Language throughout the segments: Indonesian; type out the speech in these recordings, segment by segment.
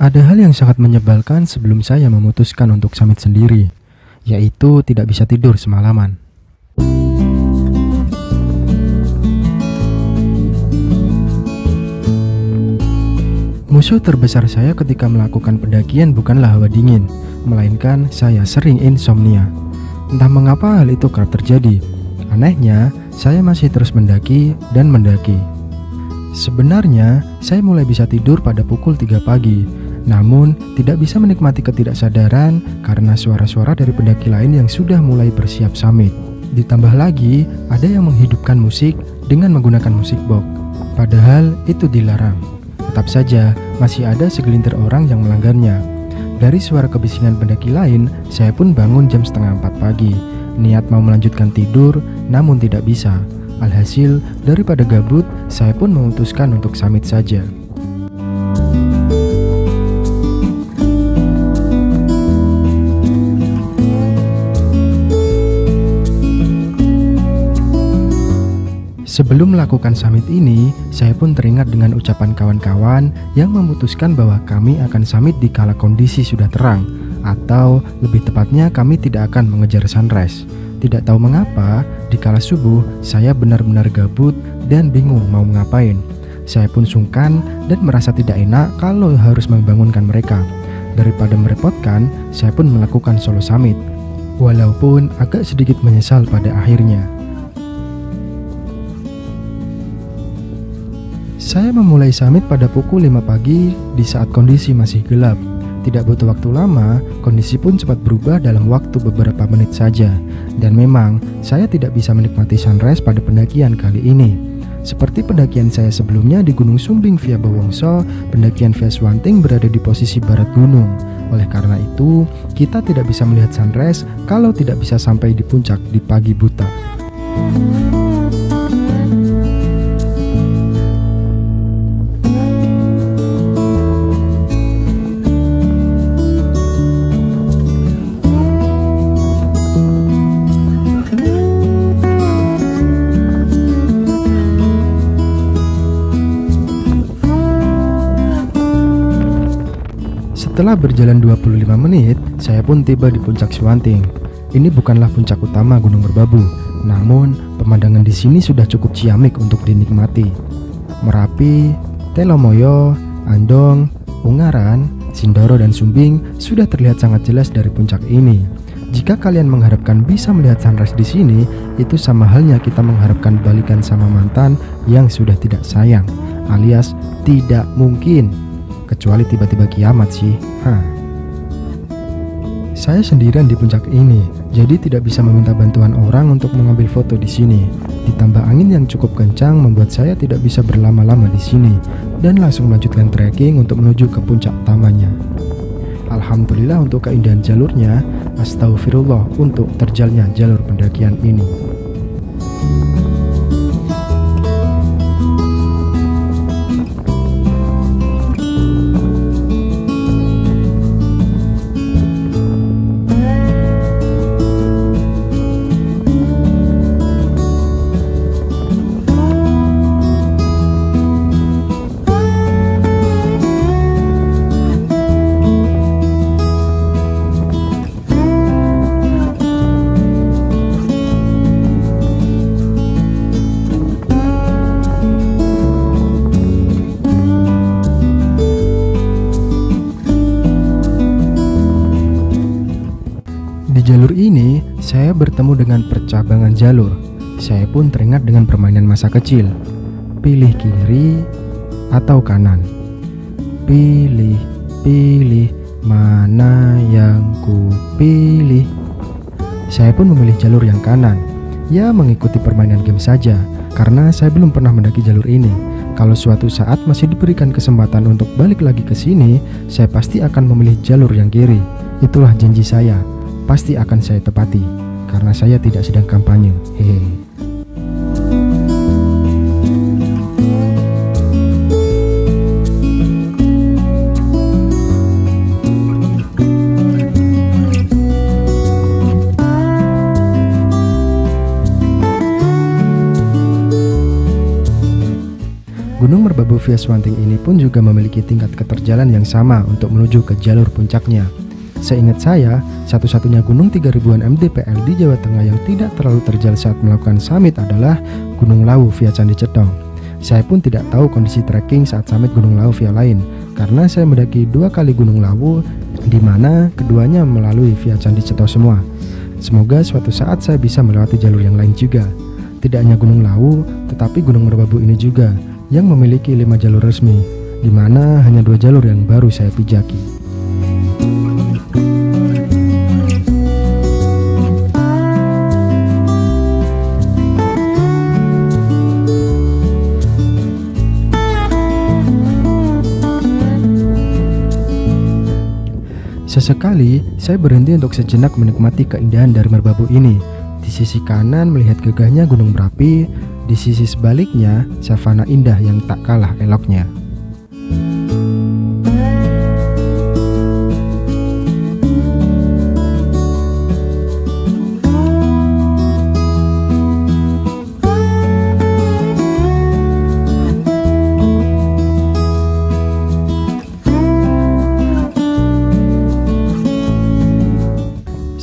Ada hal yang sangat menyebalkan sebelum saya memutuskan untuk summit sendiri, yaitu tidak bisa tidur semalaman. Musuh terbesar saya ketika melakukan pendakian bukanlah hawa dingin, melainkan saya sering insomnia. Entah mengapa hal itu kerap terjadi. Anehnya, saya masih terus mendaki dan mendaki. Sebenarnya, saya mulai bisa tidur pada pukul 3 pagi, namun tidak bisa menikmati ketidaksadaran karena suara-suara dari pendaki lain yang sudah mulai bersiap summit. Ditambah lagi, ada yang menghidupkan musik dengan menggunakan musik box, padahal itu dilarang. Tetap saja, masih ada segelintir orang yang melanggarnya. Dari suara kebisingan pendaki lain, saya pun bangun jam setengah 4 pagi. Niat mau melanjutkan tidur, namun tidak bisa. Alhasil, daripada gabut, saya pun memutuskan untuk summit saja. Sebelum melakukan summit ini, saya pun teringat dengan ucapan kawan-kawan yang memutuskan bahwa kami akan summit di kala kondisi sudah terang, atau lebih tepatnya kami tidak akan mengejar sunrise. Tidak tahu mengapa, di kala subuh saya benar-benar gabut dan bingung mau ngapain. Saya pun sungkan dan merasa tidak enak kalau harus membangunkan mereka. Daripada merepotkan, saya pun melakukan solo summit, walaupun agak sedikit menyesal pada akhirnya. Saya memulai summit pada pukul 5 pagi di saat kondisi masih gelap. Tidak butuh waktu lama, kondisi pun cepat berubah dalam waktu beberapa menit saja. Dan memang, saya tidak bisa menikmati sunrise pada pendakian kali ini. Seperti pendakian saya sebelumnya di Gunung Sumbing via Bowongso, pendakian via Swanting berada di posisi barat gunung. Oleh karena itu, kita tidak bisa melihat sunrise kalau tidak bisa sampai di puncak di pagi buta. Setelah berjalan 25 menit, saya pun tiba di puncak Swanting. Ini bukanlah puncak utama Gunung Merbabu, namun pemandangan di sini sudah cukup ciamik untuk dinikmati. Merapi, Telomoyo, Andong, Ungaran, Sindoro dan Sumbing sudah terlihat sangat jelas dari puncak ini. Jika kalian mengharapkan bisa melihat sunrise di sini, itu sama halnya kita mengharapkan balikan sama mantan yang sudah tidak sayang, alias tidak mungkin. Kecuali tiba-tiba kiamat sih. Saya sendirian di puncak ini, jadi tidak bisa meminta bantuan orang untuk mengambil foto di sini. Ditambah angin yang cukup kencang membuat saya tidak bisa berlama-lama di sini dan langsung melanjutkan trekking untuk menuju ke puncak utamanya. Alhamdulillah untuk keindahan jalurnya, astagfirullah untuk terjalnya jalur pendakian ini. Di jalur ini, saya bertemu dengan percabangan jalur. Saya pun teringat dengan permainan masa kecil. Pilih kiri atau kanan. Pilih, pilih, mana yang ku pilih. Saya pun memilih jalur yang kanan. Ya, mengikuti permainan game saja, karena saya belum pernah mendaki jalur ini. Kalau suatu saat masih diberikan kesempatan untuk balik lagi ke sini, saya pasti akan memilih jalur yang kiri. Itulah janji saya. Pasti akan saya tepati, karena saya tidak sedang kampanye. Hehe. Gunung Merbabu via Swanting ini pun juga memiliki tingkat keterjalan yang sama untuk menuju ke jalur puncaknya. Seingat saya, satu-satunya gunung 3000-an mdpl di Jawa Tengah yang tidak terlalu terjal saat melakukan summit adalah Gunung Lawu via Candi Cetho. Saya pun tidak tahu kondisi trekking saat summit Gunung Lawu via lain, karena saya mendaki 2 kali Gunung Lawu, di mana keduanya melalui via Candi Cetho semua. Semoga suatu saat saya bisa melewati jalur yang lain juga. Tidak hanya Gunung Lawu, tetapi Gunung Merbabu ini juga, yang memiliki 5 jalur resmi, di mana hanya 2 jalur yang baru saya pijaki. Sesekali, saya berhenti untuk sejenak menikmati keindahan dari Merbabu ini. Di sisi kanan melihat gagahnya gunung berapi, di sisi sebaliknya savana indah yang tak kalah eloknya.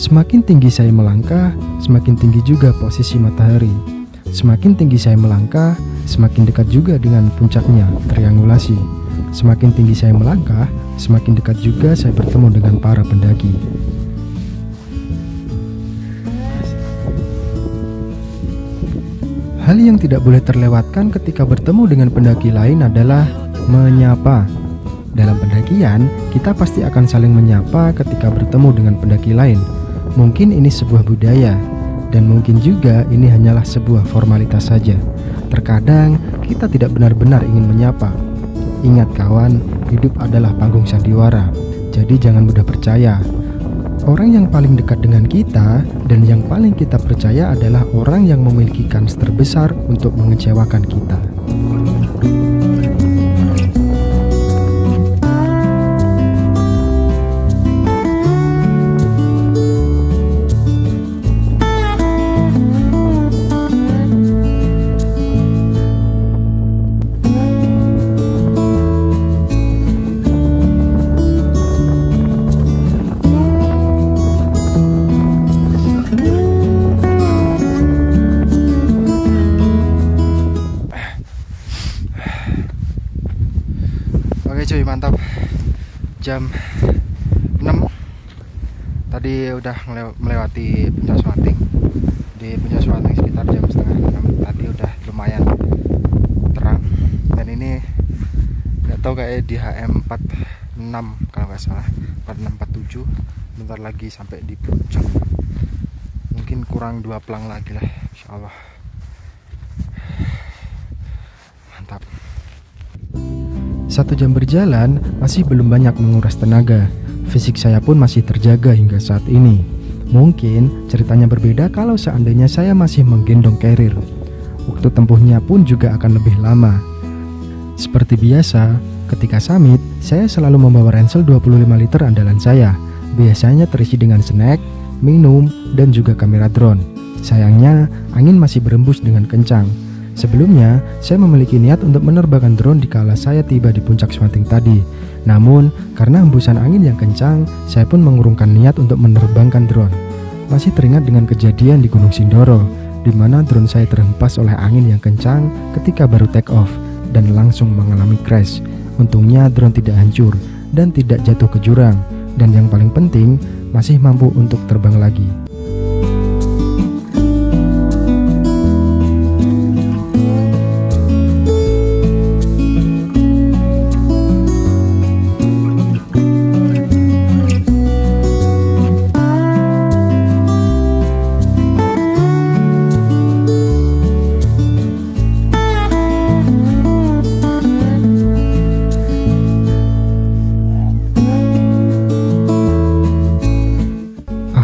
Semakin tinggi saya melangkah, semakin tinggi juga posisi matahari. Semakin tinggi saya melangkah, semakin dekat juga dengan puncaknya, triangulasi. Semakin tinggi saya melangkah, semakin dekat juga saya bertemu dengan para pendaki. Hal yang tidak boleh terlewatkan ketika bertemu dengan pendaki lain adalah menyapa. Dalam pendakian, kita pasti akan saling menyapa ketika bertemu dengan pendaki lain. Mungkin ini sebuah budaya, dan mungkin juga ini hanyalah sebuah formalitas saja. Terkadang kita tidak benar-benar ingin menyapa. Ingat kawan, hidup adalah panggung sandiwara, jadi jangan mudah percaya. Orang yang paling dekat dengan kita dan yang paling kita percaya adalah orang yang memiliki kans terbesar untuk mengecewakan kita. Oke cuy, mantap. Jam 6 tadi udah melewati puncak Swanting. Di puncak Swanting sekitar jam setengah 6 tadi udah lumayan terang. Dan ini nggak tahu kayak di HM 46 kalau nggak salah, 4647. Bentar lagi sampai di puncak. Mungkin kurang 2 pelang lagi lah, insya Allah. Mantap. 1 jam berjalan masih belum banyak menguras tenaga. Fisik saya pun masih terjaga hingga saat ini. Mungkin ceritanya berbeda kalau seandainya saya masih menggendong carrier. Waktu tempuhnya pun juga akan lebih lama. Seperti biasa, ketika summit, saya selalu membawa ransel 25 liter andalan saya. Biasanya terisi dengan snack, minum, dan juga kamera drone. Sayangnya, angin masih berembus dengan kencang. Sebelumnya, saya memiliki niat untuk menerbangkan drone dikala saya tiba di puncak Swanting tadi. Namun, karena hembusan angin yang kencang, saya pun mengurungkan niat untuk menerbangkan drone. Masih teringat dengan kejadian di Gunung Sindoro, di mana drone saya terhempas oleh angin yang kencang ketika baru take off dan langsung mengalami crash. Untungnya drone tidak hancur dan tidak jatuh ke jurang, dan yang paling penting, masih mampu untuk terbang lagi.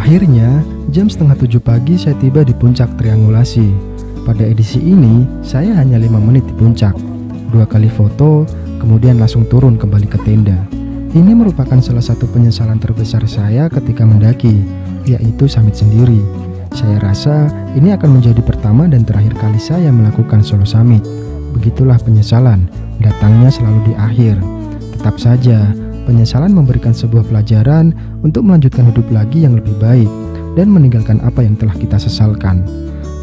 Akhirnya, jam setengah 7 pagi saya tiba di puncak triangulasi. Pada edisi ini, saya hanya 5 menit di puncak. 2 kali foto, kemudian langsung turun kembali ke tenda. Ini merupakan salah satu penyesalan terbesar saya ketika mendaki, yaitu summit sendiri. Saya rasa ini akan menjadi pertama dan terakhir kali saya melakukan solo summit. Begitulah penyesalan, datangnya selalu di akhir. Tetap saja, penyesalan memberikan sebuah pelajaran untuk melanjutkan hidup lagi yang lebih baik dan meninggalkan apa yang telah kita sesalkan.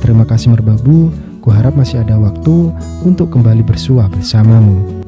Terima kasih Merbabu, kuharap masih ada waktu untuk kembali bersua bersamamu.